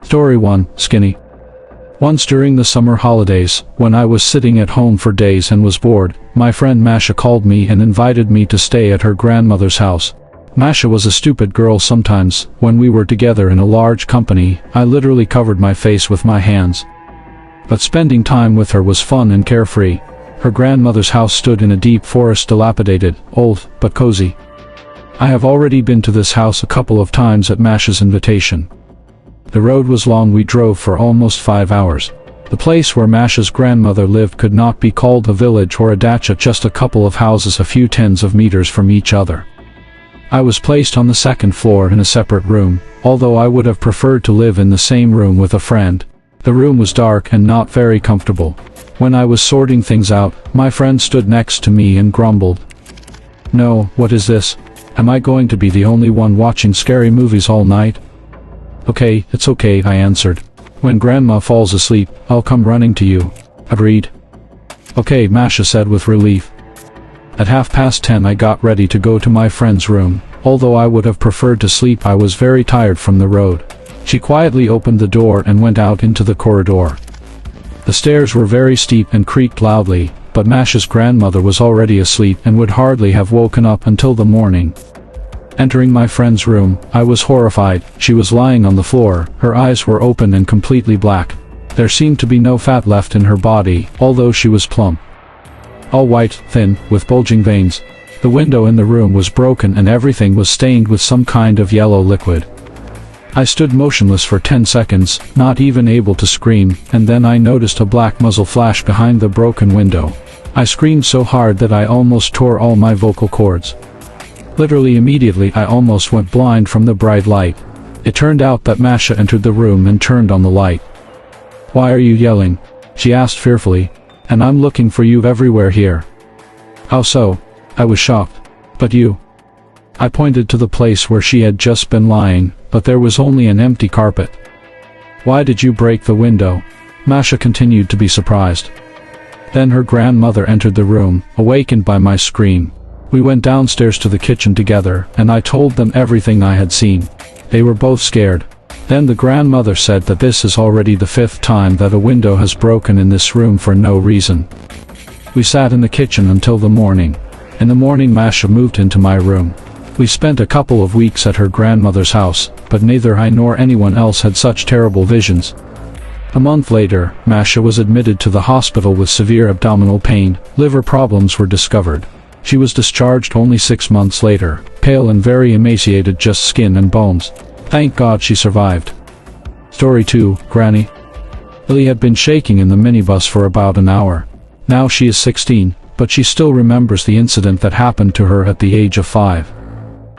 Story 1, Skinny. Once during the summer holidays, when I was sitting at home for days and was bored, my friend Masha called me and invited me to stay at her grandmother's house. Masha was a stupid girl sometimes. When we were together in a large company, I literally covered my face with my hands. But spending time with her was fun and carefree. Her grandmother's house stood in a deep forest, dilapidated, old, but cozy. I have already been to this house a couple of times at Masha's invitation. The road was long. We drove for almost 5 hours. The place where Masha's grandmother lived could not be called a village or a dacha, just a couple of houses a few tens of meters from each other. I was placed on the second floor in a separate room, although I would have preferred to live in the same room with a friend. The room was dark and not very comfortable. When I was sorting things out, my friend stood next to me and grumbled, "No, what is this? Am I going to be the only one watching scary movies all night?" "Okay, it's okay," I answered. "When Grandma falls asleep, I'll come running to you." "Agreed." "Okay," Masha said with relief. At 10:30 I got ready to go to my friend's room. Although I would have preferred to sleep, I was very tired from the road. She quietly opened the door and went out into the corridor. The stairs were very steep and creaked loudly, but Masha's grandmother was already asleep and would hardly have woken up until the morning. Entering my friend's room, I was horrified. She was lying on the floor. Her eyes were open and completely black. There seemed to be no fat left in her body, although she was plump. All white, thin, with bulging veins. The window in the room was broken and everything was stained with some kind of yellow liquid. I stood motionless for 10 seconds, not even able to scream, and then I noticed a black muzzle flash behind the broken window. I screamed so hard that I almost tore all my vocal cords. Literally immediately I almost went blind from the bright light. It turned out that Masha entered the room and turned on the light. "Why are you yelling?" she asked fearfully. "And I'm looking for you everywhere here." "How so?" I was shocked. "But you..." I pointed to the place where she had just been lying, but there was only an empty carpet. "Why did you break the window?" Masha continued to be surprised. Then her grandmother entered the room, awakened by my scream. We went downstairs to the kitchen together, and I told them everything I had seen. They were both scared. Then the grandmother said that this is already the 5th time that a window has broken in this room for no reason. We sat in the kitchen until the morning. In the morning Masha moved into my room. We spent a couple of weeks at her grandmother's house, but neither I nor anyone else had such terrible visions. A month later, Masha was admitted to the hospital with severe abdominal pain. Liver problems were discovered. She was discharged only 6 months later, pale and very emaciated, just skin and bones. Thank God she survived. Story 2, Granny. Lily had been shaking in the minibus for about an hour. Now she is 16, but she still remembers the incident that happened to her at the age of 5.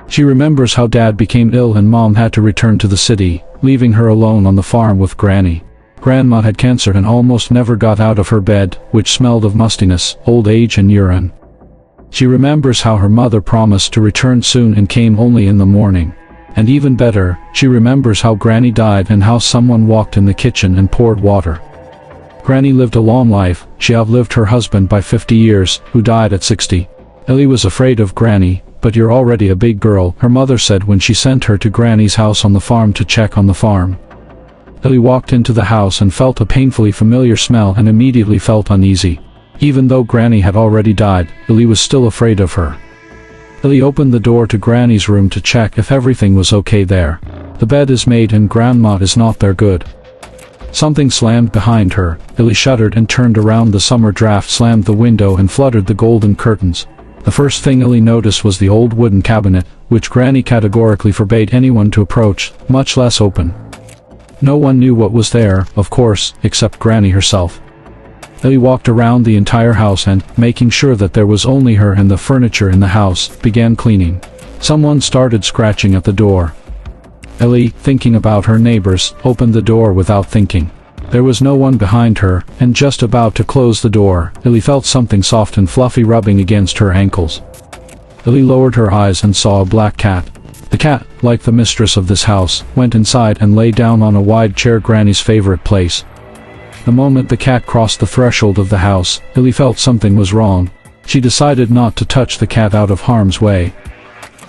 She remembers how Dad became ill and Mom had to return to the city, leaving her alone on the farm with Granny. Grandma had cancer and almost never got out of her bed, which smelled of mustiness, old age and urine. She remembers how her mother promised to return soon and came only in the morning. And even better, she remembers how Granny died and how someone walked in the kitchen and poured water. Granny lived a long life. She outlived her husband by 50 years, who died at 60. Ellie was afraid of Granny. "But you're already a big girl," her mother said when she sent her to Granny's house on the farm to check on the farm. Ellie walked into the house and felt a painfully familiar smell and immediately felt uneasy. Even though Granny had already died, Ellie was still afraid of her. Ellie opened the door to Granny's room to check if everything was okay there. The bed is made and Grandma is not there. Good. Something slammed behind her. Ellie shuddered and turned around. The summer draft slammed the window and fluttered the golden curtains. The first thing Ellie noticed was the old wooden cabinet, which Granny categorically forbade anyone to approach, much less open. No one knew what was there, of course, except Granny herself. Ellie walked around the entire house and, making sure that there was only her and the furniture in the house, began cleaning. Someone started scratching at the door. Ellie, thinking about her neighbors, opened the door without thinking. There was no one behind her, and just about to close the door, Ellie felt something soft and fluffy rubbing against her ankles. Ellie lowered her eyes and saw a black cat. The cat, like the mistress of this house, went inside and lay down on a wide chair, Granny's favorite place. The moment the cat crossed the threshold of the house, Ellie felt something was wrong. She decided not to touch the cat out of harm's way.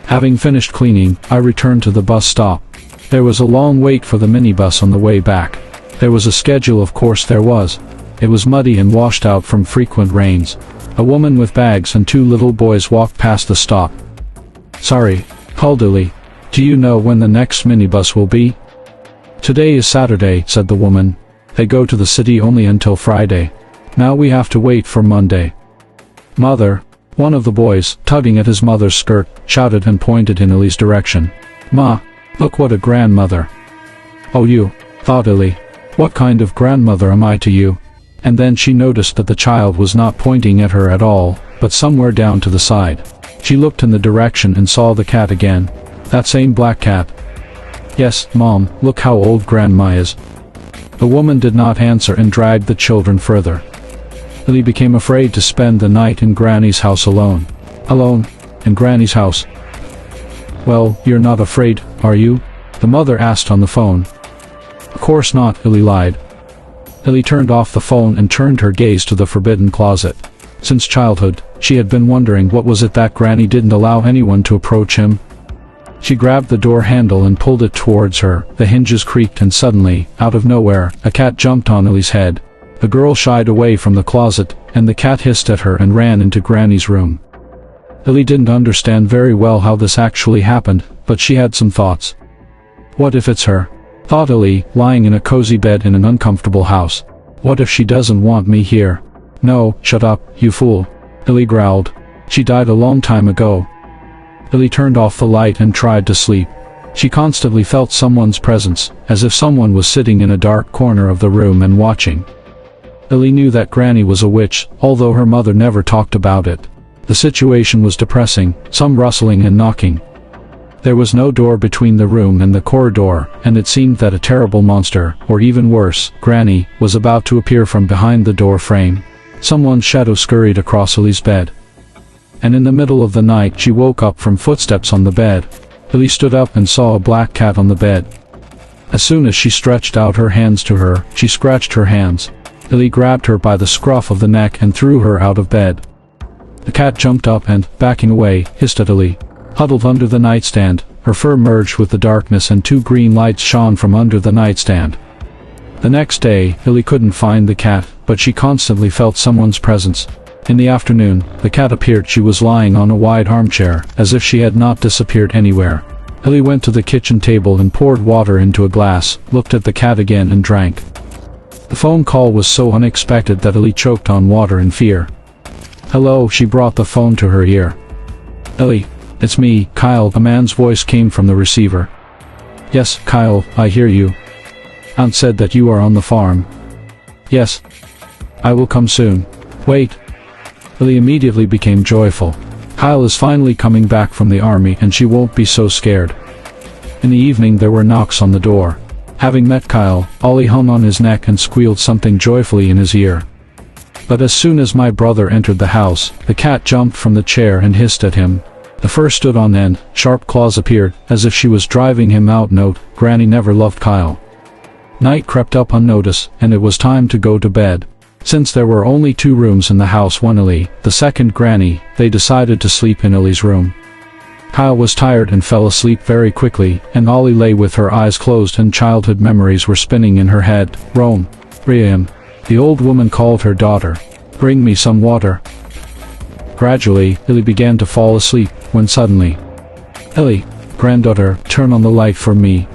Having finished cleaning, I returned to the bus stop. There was a long wait for the minibus on the way back. There was a schedule, of course there was. It was muddy and washed out from frequent rains. A woman with bags and two little boys walked past the stop. "Sorry," called Ellie. "Do you know when the next minibus will be?" "Today is Saturday," said the woman. "They go to the city only until Friday. Now we have to wait for Monday." "Mother," one of the boys, tugging at his mother's skirt, shouted and pointed in Ellie's direction. "Ma, look what a grandmother." "Oh, you," thought Ellie. "What kind of grandmother am I to you?" And then she noticed that the child was not pointing at her at all, but somewhere down to the side. She looked in the direction and saw the cat again. That same black cat. "Yes, Mom, look how old Grandma is." The woman did not answer and dragged the children further. Ellie became afraid to spend the night in Granny's house alone. Alone? In Granny's house? "Well, you're not afraid, are you?" the mother asked on the phone. "Of course not," Ellie lied. Ellie turned off the phone and turned her gaze to the forbidden closet. Since childhood, she had been wondering what was it that Granny didn't allow anyone to approach him. She grabbed the door handle and pulled it towards her. The hinges creaked and suddenly, out of nowhere, a cat jumped on Ellie's head. The girl shied away from the closet, and the cat hissed at her and ran into Granny's room. Ellie didn't understand very well how this actually happened, but she had some thoughts. What if it's her? Thought Ellie, lying in a cozy bed in an uncomfortable house. What if she doesn't want me here? "No, shut up, you fool," Ellie growled. "She died a long time ago." Ellie turned off the light and tried to sleep. She constantly felt someone's presence, as if someone was sitting in a dark corner of the room and watching. Ellie knew that Granny was a witch, although her mother never talked about it. The situation was depressing, some rustling and knocking. There was no door between the room and the corridor, and it seemed that a terrible monster, or even worse, Granny, was about to appear from behind the door frame. Someone's shadow scurried across Ellie's bed. And in the middle of the night she woke up from footsteps on the bed. Ellie stood up and saw a black cat on the bed. As soon as she stretched out her hands to her, she scratched her hands. Ellie grabbed her by the scruff of the neck and threw her out of bed. The cat jumped up and, backing away, hissed at Ellie. Huddled under the nightstand, her fur merged with the darkness and two green lights shone from under the nightstand. The next day, Ellie couldn't find the cat, but she constantly felt someone's presence. In the afternoon, the cat appeared. She was lying on a wide armchair, as if she had not disappeared anywhere. Ellie went to the kitchen table and poured water into a glass, looked at the cat again and drank. The phone call was so unexpected that Ellie choked on water in fear. "Hello," she brought the phone to her ear. "Ellie, it's me, Kyle," a man's voice came from the receiver. "Yes, Kyle, I hear you. Aunt said that you are on the farm." "Yes. I will come soon. Wait." Ellie immediately became joyful. Kyle is finally coming back from the army and she won't be so scared. In the evening there were knocks on the door. Having met Kyle, Ollie hung on his neck and squealed something joyfully in his ear. But as soon as my brother entered the house, the cat jumped from the chair and hissed at him. The fur stood on end, sharp claws appeared, as if she was driving him out. Note, Granny never loved Kyle. Night crept up unnoticed, and it was time to go to bed. Since there were only 2 rooms in the house, one Ellie, the second Granny, they decided to sleep in Ellie's room. Kyle was tired and fell asleep very quickly, and Ollie lay with her eyes closed and childhood memories were spinning in her head. "Rome. 3 a.m. The old woman called her daughter. "Bring me some water." Gradually, Ellie began to fall asleep, when suddenly, "Ellie, granddaughter, turn on the light for me."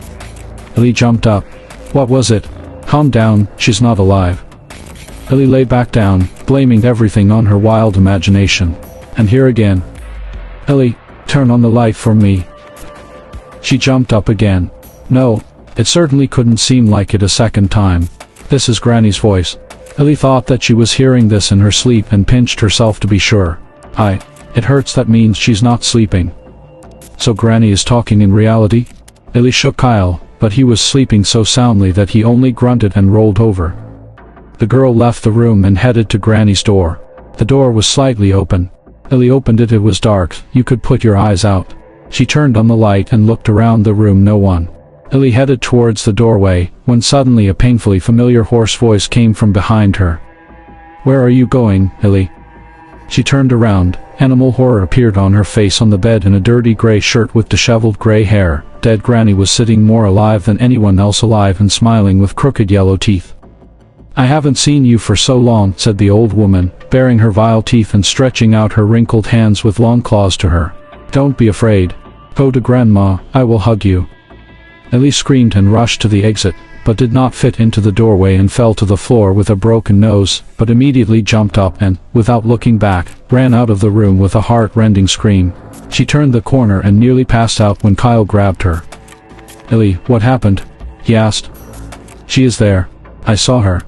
Ellie jumped up. "What was it?" "Calm down, she's not alive." Ellie lay back down, blaming everything on her wild imagination. And here again. "Ellie, turn on the light for me." She jumped up again. No, it certainly couldn't seem like it a second time. This is Granny's voice. Ellie thought that she was hearing this in her sleep and pinched herself to be sure. It hurts, that means she's not sleeping. So Granny is talking in reality? Ellie shook Kyle, but he was sleeping so soundly that he only grunted and rolled over. The girl left the room and headed to Granny's door. The door was slightly open. Ellie opened it. It was dark, you could put your eyes out. She turned on the light and looked around the room. No one. Ellie headed towards the doorway, when suddenly a painfully familiar hoarse voice came from behind her. "Where are you going, Ellie?" She turned around. Animal horror appeared on her face on the bed in a dirty gray shirt with disheveled gray hair. Dead Granny was sitting more alive than anyone else alive and smiling with crooked yellow teeth. "I haven't seen you for so long," said the old woman, baring her vile teeth and stretching out her wrinkled hands with long claws to her. "Don't be afraid. Go to Grandma, I will hug you." Ellie screamed and rushed to the exit, but did not fit into the doorway and fell to the floor with a broken nose, but immediately jumped up and, without looking back, ran out of the room with a heart-rending scream. She turned the corner and nearly passed out when Kyle grabbed her. "Ellie, what happened?" he asked. "She is there. I saw her."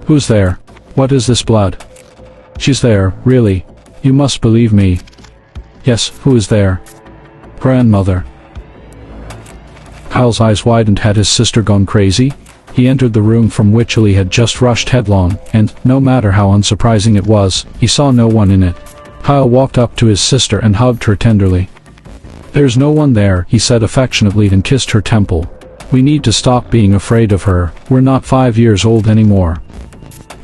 "Who's there? What is this blood?" "She's there, really. You must believe me." "Yes, who is there?" "Grandmother." Kyle's eyes widened. Had his sister gone crazy? He entered the room from which Ellie had just rushed headlong, and, no matter how unsurprising it was, he saw no one in it. Kyle walked up to his sister and hugged her tenderly. "There's no one there," he said affectionately and kissed her temple. "We need to stop being afraid of her. We're not 5 years old anymore."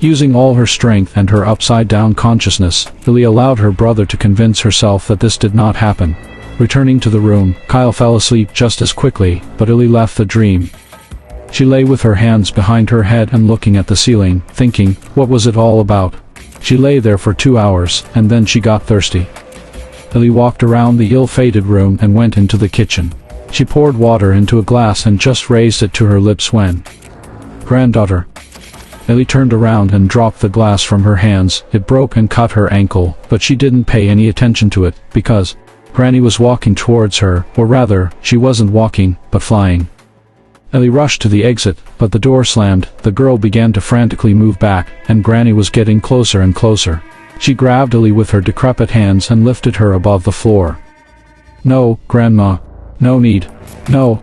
Using all her strength and her upside-down consciousness, Ellie allowed her brother to convince herself that this did not happen. Returning to the room, Kyle fell asleep just as quickly, but Ellie left the dream. She lay with her hands behind her head and looking at the ceiling, thinking, what was it all about? She lay there for 2 hours, and then she got thirsty. Ellie walked around the ill-fated room and went into the kitchen. She poured water into a glass and just raised it to her lips when... "Granddaughter." Ellie turned around and dropped the glass from her hands. It broke and cut her ankle, but she didn't pay any attention to it, because Granny was walking towards her, or rather, she wasn't walking, but flying. Ellie rushed to the exit, but the door slammed. The girl began to frantically move back, and Granny was getting closer and closer. She grabbed Ellie with her decrepit hands and lifted her above the floor. "No, Grandma. No need. No."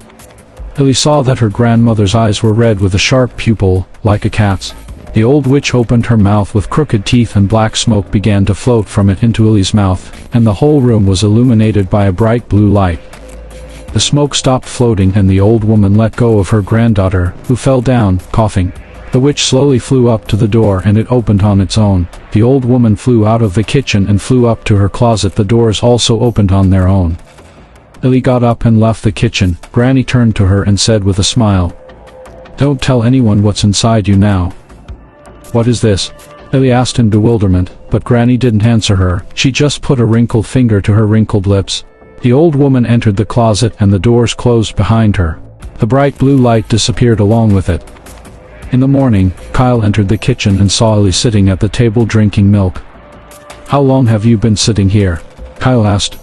Ellie saw that her grandmother's eyes were red with a sharp pupil, like a cat's. The old witch opened her mouth with crooked teeth and black smoke began to float from it into Ellie's mouth, and the whole room was illuminated by a bright blue light. The smoke stopped floating and the old woman let go of her granddaughter, who fell down, coughing. The witch slowly flew up to the door and it opened on its own. The old woman flew out of the kitchen and flew up to her closet. The doors also opened on their own. Ellie got up and left the kitchen. Granny turned to her and said with a smile, "Don't tell anyone what's inside you now." "What is this?" Ellie asked in bewilderment, but Granny didn't answer her. She just put a wrinkled finger to her wrinkled lips. The old woman entered the closet and the doors closed behind her. The bright blue light disappeared along with it. In the morning, Kyle entered the kitchen and saw Ellie sitting at the table drinking milk. "How long have you been sitting here?" Kyle asked.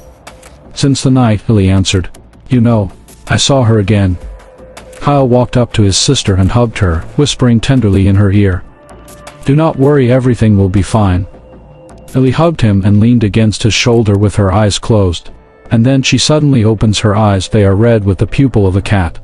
"Since the night," Ellie answered. "You know, I saw her again." Kyle walked up to his sister and hugged her, whispering tenderly in her ear, "Do not worry, everything will be fine." Ellie hugged him and leaned against his shoulder with her eyes closed. And then she suddenly opens her eyes. They are red with the pupil of a cat.